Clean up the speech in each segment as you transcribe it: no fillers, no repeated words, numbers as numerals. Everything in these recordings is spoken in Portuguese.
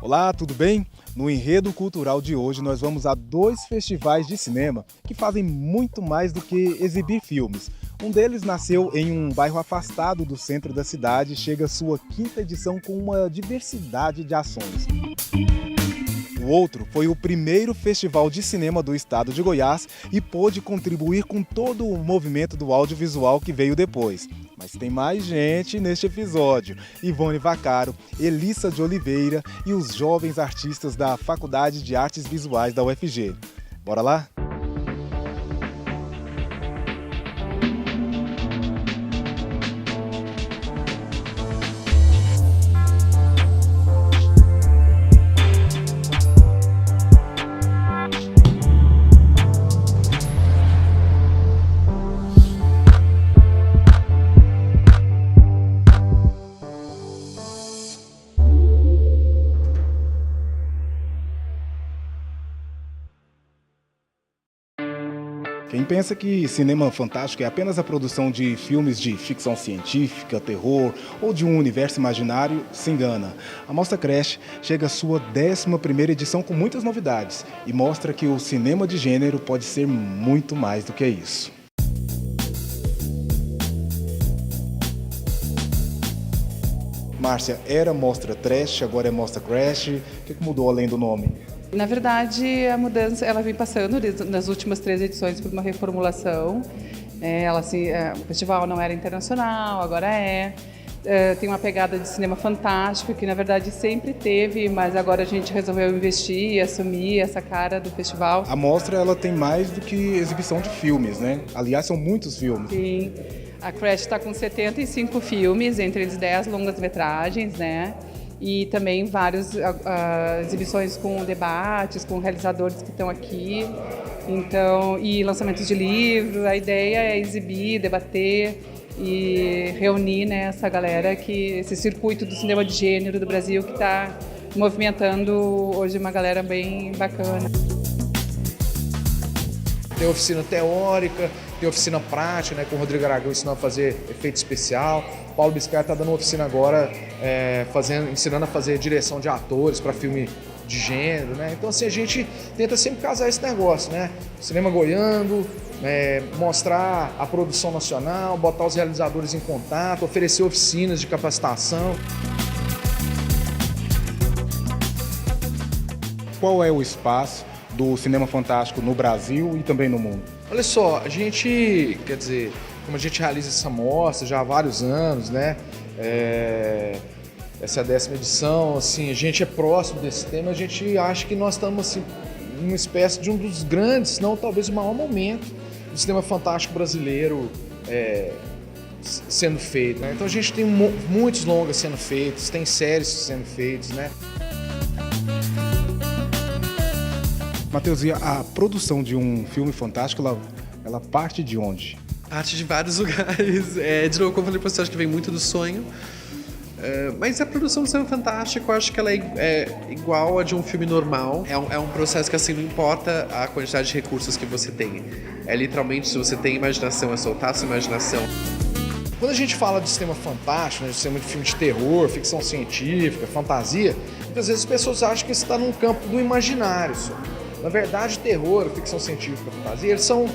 Olá, tudo bem? No Enredo Cultural de hoje nós vamos a dois festivais de cinema que fazem muito mais do que exibir filmes. Um deles nasceu em um bairro afastado do centro da cidade e chega à sua quinta edição com uma diversidade de ações. O outro foi o primeiro festival de cinema do estado de Goiás e pôde contribuir com todo o movimento do audiovisual que veio depois. Mas tem mais gente neste episódio. Ivone Vaccaro, Elissa de Oliveira e os jovens artistas da Faculdade de Artes Visuais da UFG. Bora lá? Quem pensa que cinema fantástico é apenas a produção de filmes de ficção científica, terror ou de um universo imaginário, se engana. A Mostra Crash chega à sua 11ª edição com muitas novidades e mostra que o cinema de gênero pode ser muito mais do que isso. Márcia, era Mostra Trash, agora é Mostra Crash. O que mudou além do nome? Na verdade, a mudança ela vem passando nas últimas 3 edições por uma reformulação. O festival não era internacional, agora é. Tem uma pegada de cinema fantástico, que na verdade sempre teve, mas agora a gente resolveu investir e assumir essa cara do festival. A mostra ela tem mais do que exibição de filmes, né? Aliás, são muitos filmes. Sim, a Crash está com 75 filmes, entre eles 10 longas-metragens, né? E também várias exibições com debates, com realizadores que estão aqui, então, e lançamentos de livros. A ideia é exibir, debater e reunir, né, essa galera, esse circuito do cinema de gênero do Brasil que está movimentando hoje uma galera bem bacana. Tem oficina teórica, tem oficina prática, né, com o Rodrigo Aragão ensinando a fazer efeito especial. O Paulo Biscay está dando uma oficina agora, ensinando a fazer direção de atores para filme de gênero, né? Então, assim, a gente tenta sempre casar esse negócio, né? Cinema goiano, mostrar a produção nacional, botar os realizadores em contato, oferecer oficinas de capacitação. Qual é o espaço do cinema fantástico no Brasil e também no mundo? Olha só, a gente, como a gente realiza essa mostra já há vários anos, né? Essa é a 10ª edição, assim, a gente é próximo desse tema, a gente acha que nós estamos assim, em uma espécie de um dos grandes, se não talvez o maior momento do cinema fantástico brasileiro sendo feito, né? Então a gente tem muitos longas sendo feitos, tem séries sendo feitas, né? Matheus, e a produção de um filme fantástico, ela parte de onde? Parte de vários lugares. De novo, como eu falei para você, acho que vem muito do sonho. Mas a produção do cinema fantástico, eu acho que ela é igual a de um filme normal. É um processo que, assim, não importa a quantidade de recursos que você tem. É literalmente, se você tem imaginação, é soltar a sua imaginação. Quando a gente fala de cinema fantástico, né, de cinema de filme de terror, ficção científica, fantasia, muitas vezes as pessoas acham que isso está num campo do imaginário só. Na verdade, terror, ficção científica, fantasia, eles são,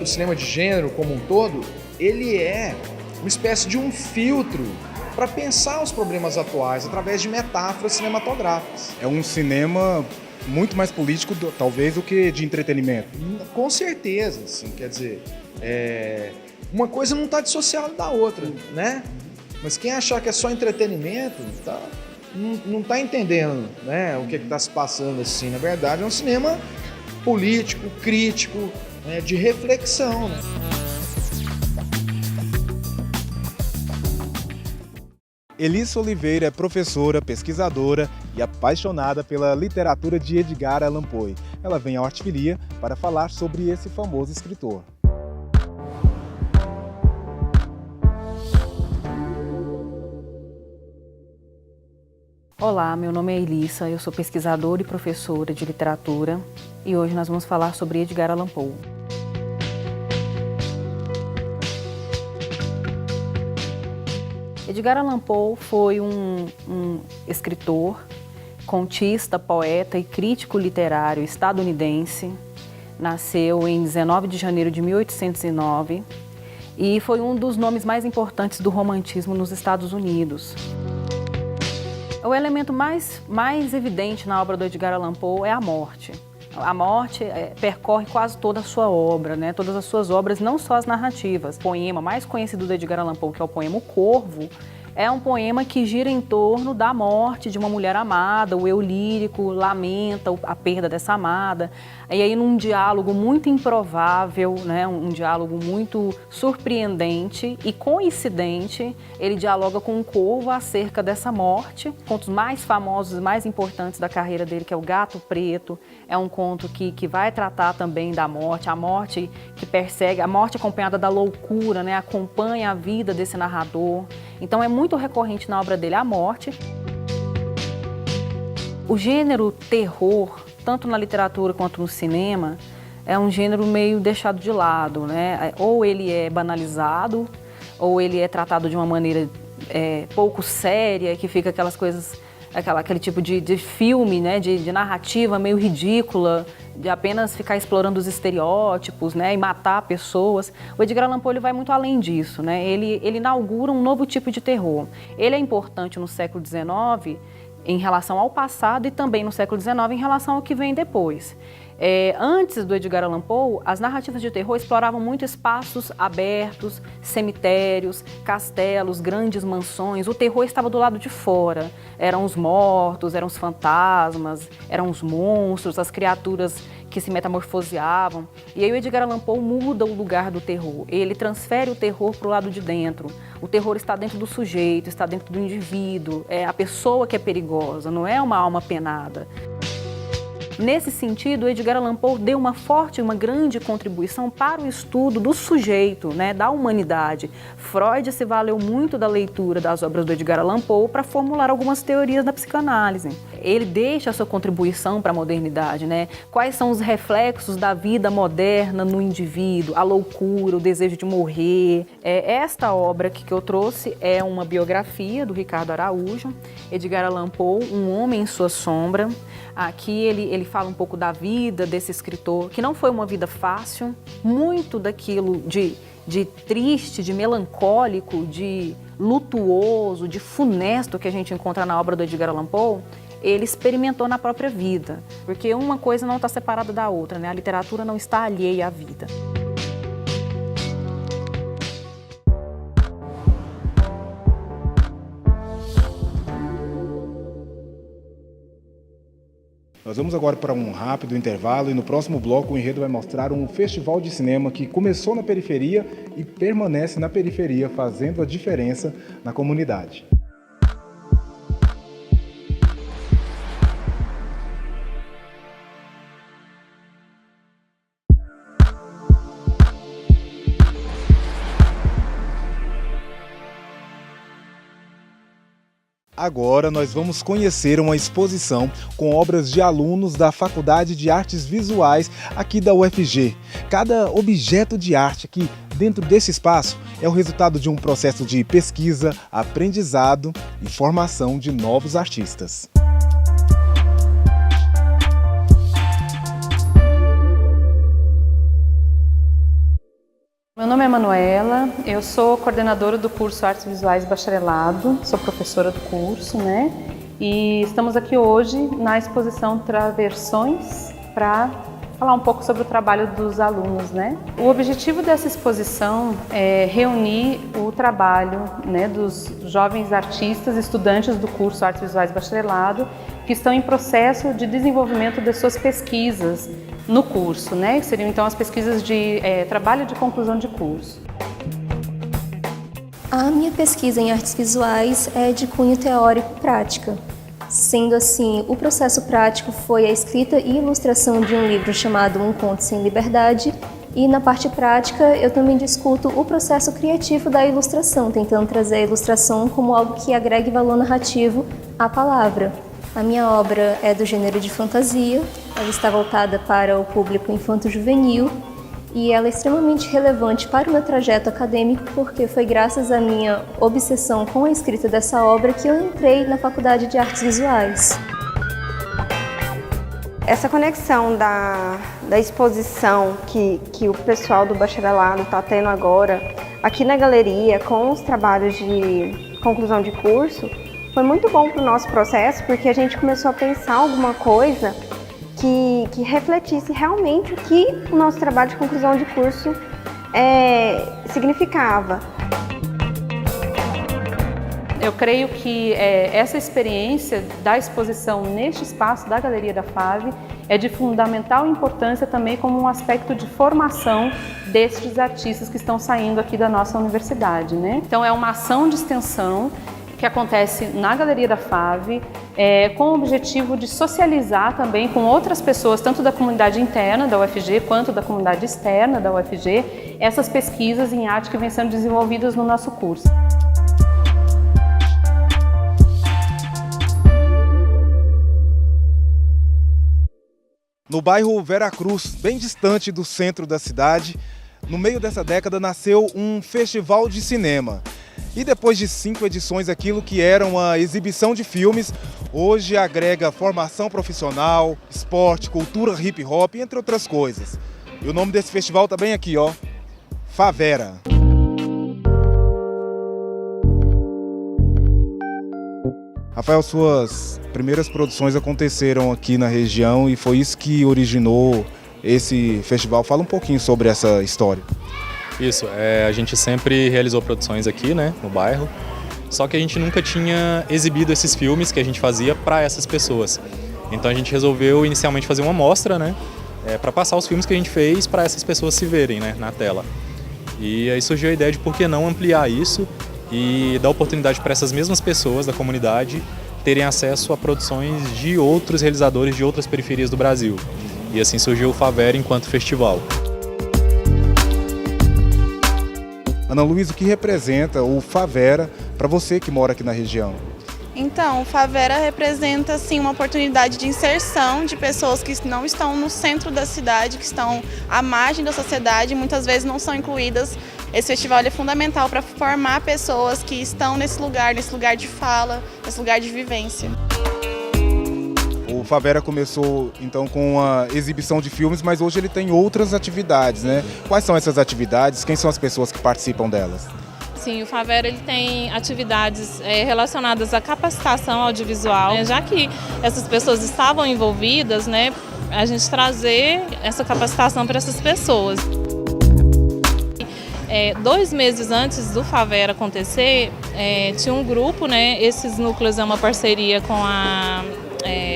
o cinema de gênero como um todo, ele é uma espécie de um filtro para pensar os problemas atuais através de metáforas cinematográficas. É um cinema muito mais político, talvez, do que de entretenimento. Com certeza, assim, uma coisa não está dissociada da outra, né? Mas quem achar que é só entretenimento, não está entendendo, né, o que está se passando assim. Na verdade, é um cinema político, crítico, né, de reflexão, né? Elissa Oliveira é professora, pesquisadora e apaixonada pela literatura de Edgar Allan Poe. Ela vem ao Artefilia para falar sobre esse famoso escritor. Olá, meu nome é Elissa, eu sou pesquisadora e professora de literatura e hoje nós vamos falar sobre Edgar Allan Poe. Edgar Allan Poe foi um escritor contista, poeta e crítico literário estadunidense. Nasceu em 19 de janeiro de 1809 e foi um dos nomes mais importantes do romantismo nos Estados Unidos. O elemento mais evidente na obra do Edgar Allan Poe é a morte. A morte percorre quase toda a sua obra, né? Todas as suas obras, não só as narrativas. O poema mais conhecido do Edgar Allan Poe, que é o poema O Corvo, é um poema que gira em torno da morte de uma mulher amada. O eu lírico lamenta a perda dessa amada. E aí, num diálogo muito improvável, né, um diálogo muito surpreendente e coincidente, ele dialoga com o corvo acerca dessa morte. Contos mais famosos e mais importantes da carreira dele, que é O Gato Preto, é um conto que vai tratar também da morte, a morte que persegue, a morte acompanhada da loucura, né, acompanha a vida desse narrador. Então é muito recorrente na obra dele a morte. O gênero terror, tanto na literatura quanto no cinema, é um gênero meio deixado de lado, né? Ou ele é banalizado, ou ele é tratado de uma maneira pouco séria, que fica aquelas coisas, aquele tipo de filme, né? de narrativa meio ridícula, de apenas ficar explorando os estereótipos, né? E matar pessoas. O Edgar Allan Poe ele vai muito além disso, né? Ele inaugura um novo tipo de terror. Ele é importante no século XIX, em relação ao passado, e também no século XIX em relação ao que vem depois. Antes do Edgar Allan Poe, as narrativas de terror exploravam muito espaços abertos, cemitérios, castelos, grandes mansões. O terror estava do lado de fora. Eram os mortos, eram os fantasmas, eram os monstros, as criaturas que se metamorfoseavam. E aí o Edgar Allan Poe muda o lugar do terror. Ele transfere o terror para o lado de dentro. O terror está dentro do sujeito, está dentro do indivíduo. É a pessoa que é perigosa, não é uma alma penada. Nesse sentido, Edgar Allan Poe deu uma grande contribuição para o estudo do sujeito, né, da humanidade. Freud se valeu muito da leitura das obras do Edgar Allan Poe para formular algumas teorias da psicanálise. Ele deixa a sua contribuição para a modernidade, né? Quais são os reflexos da vida moderna no indivíduo, a loucura, o desejo de morrer. Esta obra que eu trouxe é uma biografia do Ricardo Araújo, Edgar Allan Poe, Um Homem em Sua Sombra. Aqui ele fala um pouco da vida desse escritor, que não foi uma vida fácil, muito daquilo de triste, de melancólico, de lutuoso, de funesto que a gente encontra na obra do Edgar Allan Poe, ele experimentou na própria vida, porque uma coisa não está separada da outra, né? A literatura não está alheia à vida. Nós vamos agora para um rápido intervalo e no próximo bloco o Enredo vai mostrar um festival de cinema que começou na periferia e permanece na periferia, fazendo a diferença na comunidade. Agora nós vamos conhecer uma exposição com obras de alunos da Faculdade de Artes Visuais aqui da UFG. Cada objeto de arte aqui dentro desse espaço é o resultado de um processo de pesquisa, aprendizado e formação de novos artistas. Meu nome é Manuela, eu sou coordenadora do curso Artes Visuais Bacharelado, sou professora do curso, né? E estamos aqui hoje na exposição Traversões para falar um pouco sobre o trabalho dos alunos, né? O objetivo dessa exposição é reunir o trabalho, né, dos jovens artistas, estudantes do curso Artes Visuais Bacharelado, que estão em processo de desenvolvimento das suas pesquisas no curso, né? Que seriam então as pesquisas de trabalho de conclusão de curso. A minha pesquisa em artes visuais é de cunho teórico-prática. Sendo assim, o processo prático foi a escrita e ilustração de um livro chamado Um Conto Sem Liberdade, e na parte prática eu também discuto o processo criativo da ilustração, tentando trazer a ilustração como algo que agregue valor narrativo à palavra. A minha obra é do gênero de fantasia, ela está voltada para o público infanto-juvenil e ela é extremamente relevante para o meu trajeto acadêmico porque foi graças à minha obsessão com a escrita dessa obra que eu entrei na Faculdade de Artes Visuais. Essa conexão da exposição que o pessoal do bacharelado está tendo agora aqui na galeria com os trabalhos de conclusão de curso foi muito bom para o nosso processo, porque a gente começou a pensar alguma coisa que refletisse realmente o que o nosso trabalho de conclusão de curso significava. Eu creio que essa experiência da exposição neste espaço da Galeria da FAV é de fundamental importância também como um aspecto de formação destes artistas que estão saindo aqui da nossa universidade, né? Então é uma ação de extensão que acontece na Galeria da FAV, com o objetivo de socializar também com outras pessoas, tanto da comunidade interna da UFG quanto da comunidade externa da UFG, essas pesquisas em arte que vêm sendo desenvolvidas no nosso curso. No bairro Veracruz, bem distante do centro da cidade, no meio dessa década nasceu um festival de cinema. E depois de 5 edições, aquilo que era uma exibição de filmes, hoje agrega formação profissional, esporte, cultura hip hop, entre outras coisas. E o nome desse festival tá bem aqui, ó, Favera. Rafael, suas primeiras produções aconteceram aqui na região e foi isso que originou esse festival. Fala um pouquinho sobre essa história. Isso, a gente sempre realizou produções aqui, né, no bairro, só que a gente nunca tinha exibido esses filmes que a gente fazia para essas pessoas. Então a gente resolveu inicialmente fazer uma mostra, né, para passar os filmes que a gente fez para essas pessoas se verem, né, na tela. E aí surgiu a ideia de por que não ampliar isso e dar oportunidade para essas mesmas pessoas da comunidade terem acesso a produções de outros realizadores de outras periferias do Brasil. E assim surgiu o Favera enquanto festival. Ana Luísa, o que representa o Favera para você que mora aqui na região? Então, o Favera representa assim, uma oportunidade de inserção de pessoas que não estão no centro da cidade, que estão à margem da sociedade e muitas vezes não são incluídas. Esse festival é fundamental para formar pessoas que estão nesse lugar de fala, nesse lugar de vivência. O Favera começou então com a exibição de filmes, mas hoje ele tem outras atividades, né? Quais são essas atividades? Quem são as pessoas que participam delas? Sim, o Favera ele tem atividades relacionadas à capacitação audiovisual, já que essas pessoas estavam envolvidas, né, a gente trazer essa capacitação para essas pessoas. 2 meses antes do Favera acontecer, tinha um grupo, né, esses núcleos é uma parceria com a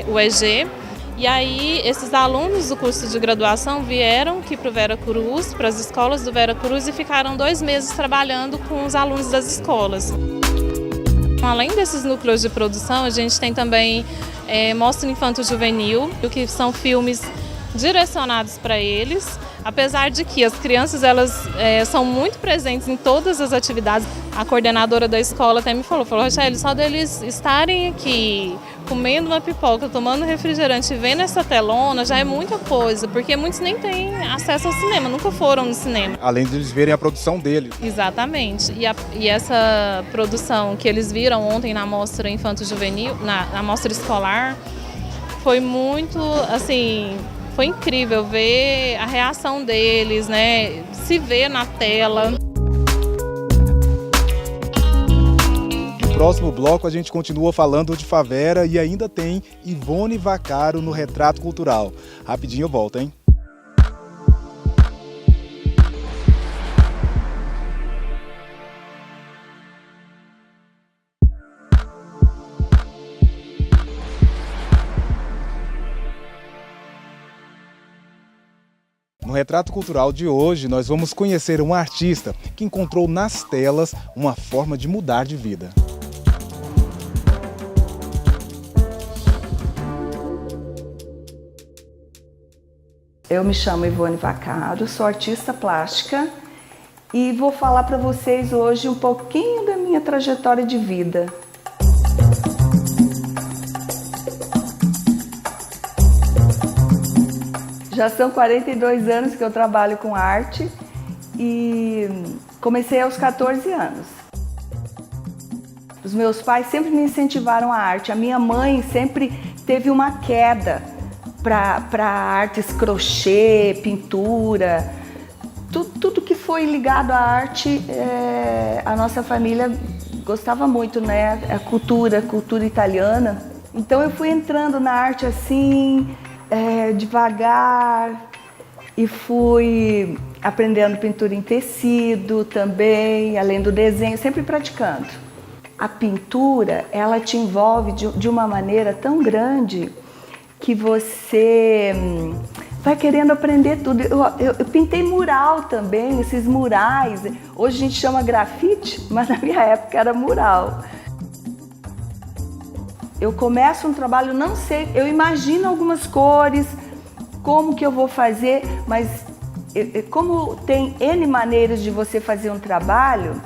UEG, e aí esses alunos do curso de graduação vieram aqui para o Veracruz, para as escolas do Veracruz e ficaram 2 meses trabalhando com os alunos das escolas. Além desses núcleos de produção, a gente tem também Mostra Infanto-Juvenil, que são filmes direcionados para eles, apesar de que as crianças elas são muito presentes em todas as atividades. A coordenadora da escola até me falou, Rochelle, só deles estarem aqui comendo uma pipoca, tomando refrigerante e vendo essa telona já é muita coisa, porque muitos nem têm acesso ao cinema, nunca foram no cinema. Além de eles verem a produção deles. Exatamente. E essa produção que eles viram ontem na Mostra Infanto-Juvenil, na Mostra Escolar, foi muito, assim, foi incrível ver a reação deles, né? Se ver na tela. No próximo bloco a gente continua falando de Favera e ainda tem Ivone Vaccaro no Retrato Cultural. Rapidinho eu volto, hein? No Retrato Cultural de hoje, nós vamos conhecer um artista que encontrou nas telas uma forma de mudar de vida. Eu me chamo Ivone Vaccaro, sou artista plástica e vou falar para vocês hoje um pouquinho da minha trajetória de vida. Já são 42 anos que eu trabalho com arte e comecei aos 14 anos. Os meus pais sempre me incentivaram à arte. A minha mãe sempre teve uma queda para artes crochê, pintura, tudo que foi ligado à arte, a nossa família gostava muito, né? A cultura italiana. Então eu fui entrando na arte assim, devagar, e fui aprendendo pintura em tecido também, além do desenho, sempre praticando. A pintura, ela te envolve de uma maneira tão grande que você vai querendo aprender tudo. Eu pintei mural também, esses murais. Hoje a gente chama grafite, mas na minha época era mural. Eu começo um trabalho, não sei, eu imagino algumas cores, como que eu vou fazer, mas como tem N maneiras de você fazer um trabalho,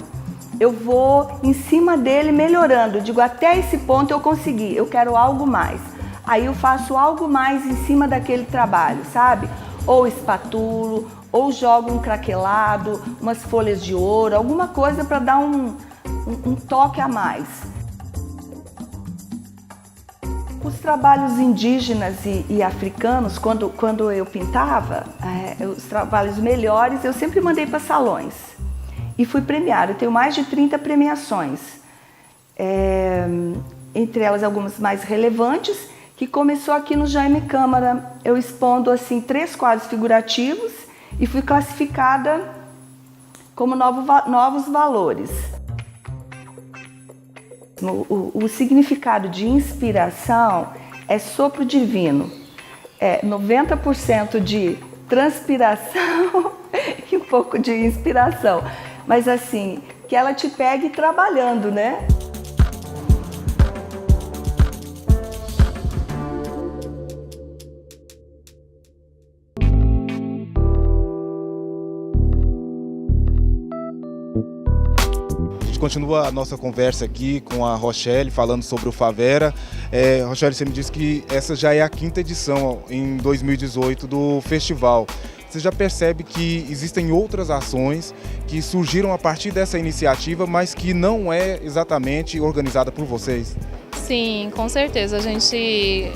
eu vou em cima dele melhorando. Eu digo, até esse ponto eu consegui, eu quero algo mais. Aí eu faço algo mais em cima daquele trabalho, sabe? Ou espatulo, ou jogo um craquelado, umas folhas de ouro, alguma coisa para dar um toque a mais. Os trabalhos indígenas e africanos, quando eu pintava, os trabalhos melhores, eu sempre mandei para salões. E fui premiada. Eu tenho mais de 30 premiações. Entre elas, algumas mais relevantes, que começou aqui no Jaime Câmara. Eu expondo assim 3 quadros figurativos e fui classificada como novos valores. O significado de inspiração é sopro divino, 90% de transpiração e um pouco de inspiração, mas assim, que ela te pegue trabalhando, né? Continua a nossa conversa aqui com a Rochelle, falando sobre o Favera. Rochelle, você me disse que essa já é a 5ª edição, em 2018, do festival. Você já percebe que existem outras ações que surgiram a partir dessa iniciativa, mas que não é exatamente organizada por vocês? Sim, com certeza. A gente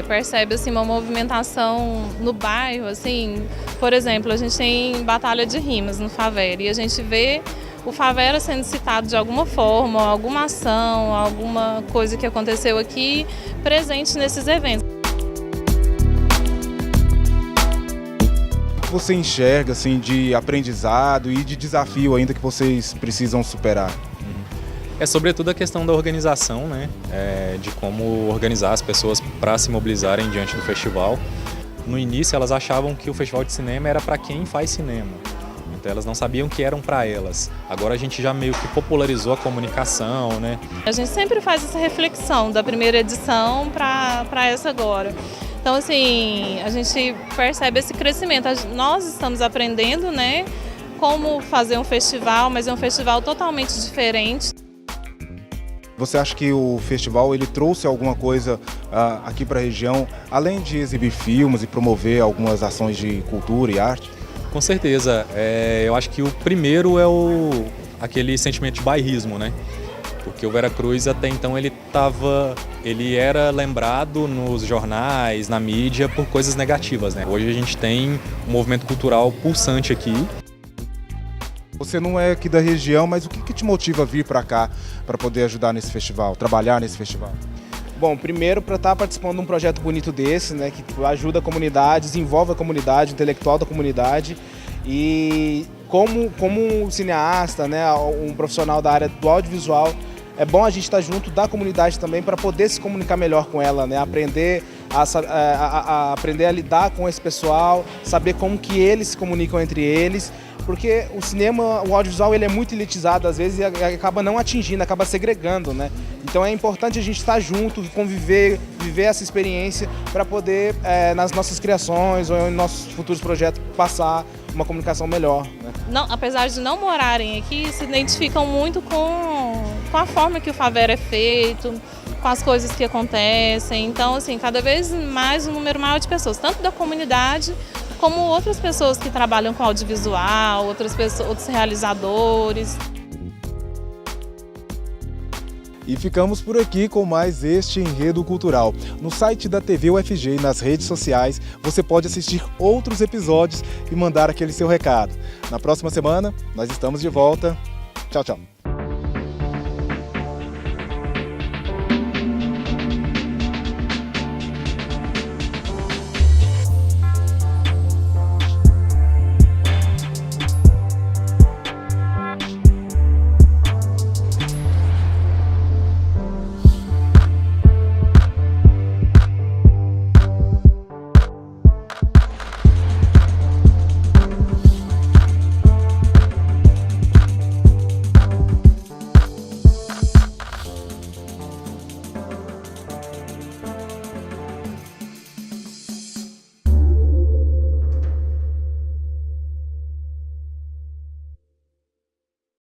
percebe assim, uma movimentação no bairro. Assim, por exemplo, a gente tem batalha de rimas no Favera e a gente vê o Favera sendo citado de alguma forma, alguma ação, alguma coisa que aconteceu aqui, presente nesses eventos. O que você enxerga assim, de aprendizado e de desafio ainda que vocês precisam superar? É sobretudo a questão da organização, né? De como organizar as pessoas para se mobilizarem diante do festival. No início elas achavam que o festival de cinema era para quem faz cinema. Elas não sabiam que eram para elas. Agora a gente já meio que popularizou a comunicação, né? A gente sempre faz essa reflexão da primeira edição para essa agora. Então, assim, a gente percebe esse crescimento. Nós estamos aprendendo, né, como fazer um festival, mas é um festival totalmente diferente. Você acha que o festival ele trouxe alguma coisa aqui para a região, além de exibir filmes e promover algumas ações de cultura e arte? Com certeza. Eu acho que o primeiro é aquele sentimento de bairrismo, né? Porque o Veracruz até então ele era lembrado nos jornais, na mídia, por coisas negativas, né? Hoje a gente tem um movimento cultural pulsante aqui. Você não é aqui da região, mas o que te motiva a vir para cá para poder ajudar nesse festival, trabalhar nesse festival? Bom, primeiro para estar participando de um projeto bonito desse, né, que ajuda a comunidade, desenvolve a comunidade, o intelectual da comunidade, e como cineasta, né, um profissional da área do audiovisual, é bom a gente estar junto da comunidade também para poder se comunicar melhor com ela, né, aprender a lidar com esse pessoal, saber como que eles se comunicam entre eles, porque o cinema, o audiovisual, ele é muito elitizado às vezes e acaba não atingindo, acaba segregando, né? Então é importante a gente estar junto, conviver, viver essa experiência para poder, nas nossas criações ou em nossos futuros projetos, passar uma comunicação melhor, né? Não, apesar de não morarem aqui, se identificam muito com a forma que o Favera é feito, com as coisas que acontecem. Então, assim, cada vez mais um número maior de pessoas, tanto da comunidade, como outras pessoas que trabalham com audiovisual, outros realizadores. E ficamos por aqui com mais este Enredo Cultural. No site da TV UFG e nas redes sociais, você pode assistir outros episódios e mandar aquele seu recado. Na próxima semana, nós estamos de volta. Tchau, tchau.